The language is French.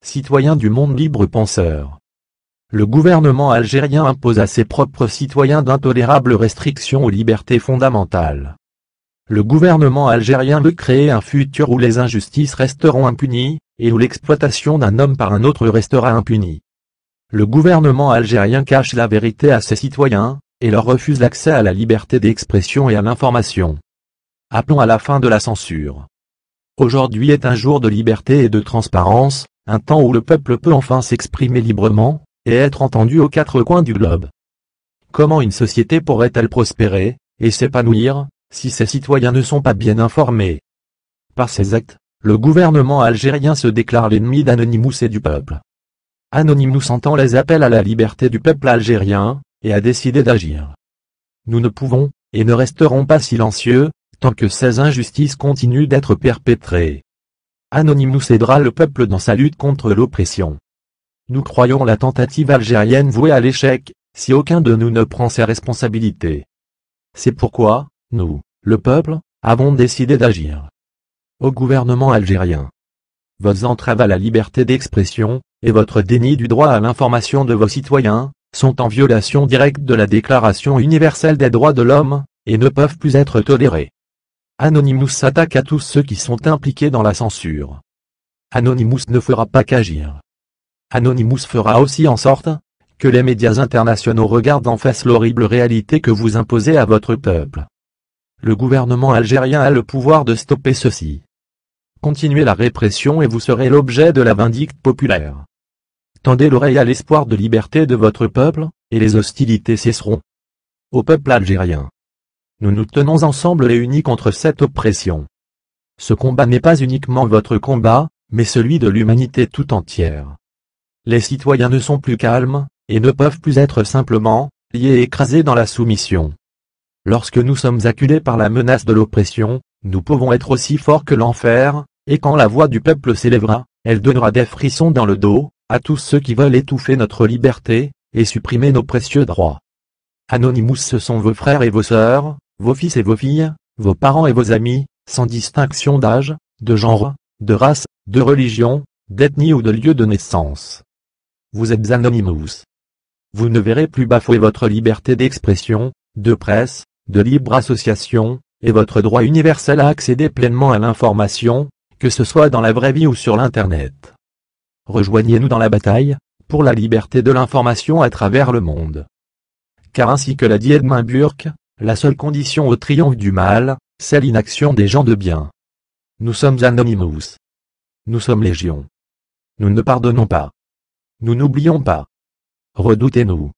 citoyens du monde libre penseurs. Le gouvernement algérien impose à ses propres citoyens d'intolérables restrictions aux libertés fondamentales. Le gouvernement algérien veut créer un futur où les injustices resteront impunies, et où l'exploitation d'un homme par un autre restera impunie. Le gouvernement algérien cache la vérité à ses citoyens, et leur refuse l'accès à la liberté d'expression et à l'information. Appelons à la fin de la censure. Aujourd'hui est un jour de liberté et de transparence, un temps où le peuple peut enfin s'exprimer librement, et être entendu aux quatre coins du globe. Comment une société pourrait-elle prospérer, et s'épanouir, si ses citoyens ne sont pas bien informés? Par ses actes, le gouvernement algérien se déclare l'ennemi d'Anonymous et du peuple. Anonymous entend les appels à la liberté du peuple algérien, et a décidé d'agir. Nous ne pouvons, et ne resterons pas silencieux, tant que ces injustices continuent d'être perpétrées. Anonymous aidera le peuple dans sa lutte contre l'oppression. Nous croyons la tentative algérienne vouée à l'échec, si aucun de nous ne prend ses responsabilités. C'est pourquoi, nous, le peuple, avons décidé d'agir. Au gouvernement algérien. Votre entrave à la liberté d'expression, et votre déni du droit à l'information de vos citoyens, sont en violation directe de la Déclaration universelle des droits de l'homme, et ne peuvent plus être tolérés. Anonymous s'attaque à tous ceux qui sont impliqués dans la censure. Anonymous ne fera pas qu'agir. Anonymous fera aussi en sorte que les médias internationaux regardent en face l'horrible réalité que vous imposez à votre peuple. Le gouvernement algérien a le pouvoir de stopper ceci. Continuez la répression et vous serez l'objet de la vindicte populaire. Tendez l'oreille à l'espoir de liberté de votre peuple, et les hostilités cesseront. Au peuple algérien. Nous nous tenons ensemble et unis contre cette oppression. Ce combat n'est pas uniquement votre combat, mais celui de l'humanité tout entière. Les citoyens ne sont plus calmes, et ne peuvent plus être simplement liés et écrasés dans la soumission. Lorsque nous sommes acculés par la menace de l'oppression, nous pouvons être aussi forts que l'enfer, et quand la voix du peuple s'élèvera, elle donnera des frissons dans le dos à tous ceux qui veulent étouffer notre liberté, et supprimer nos précieux droits. Anonymous, ce sont vos frères et vos sœurs, vos fils et vos filles, vos parents et vos amis, sans distinction d'âge, de genre, de race, de religion, d'ethnie ou de lieu de naissance. Vous êtes Anonymous. Vous ne verrez plus bafouer votre liberté d'expression, de presse, de libre association, et votre droit universel à accéder pleinement à l'information, que ce soit dans la vraie vie ou sur l'Internet. Rejoignez-nous dans la bataille, pour la liberté de l'information à travers le monde. Car ainsi que l'a dit Edmund Burke, la seule condition au triomphe du mal, c'est l'inaction des gens de bien. Nous sommes Anonymous. Nous sommes légion. Nous ne pardonnons pas. Nous n'oublions pas. Redoutez-nous.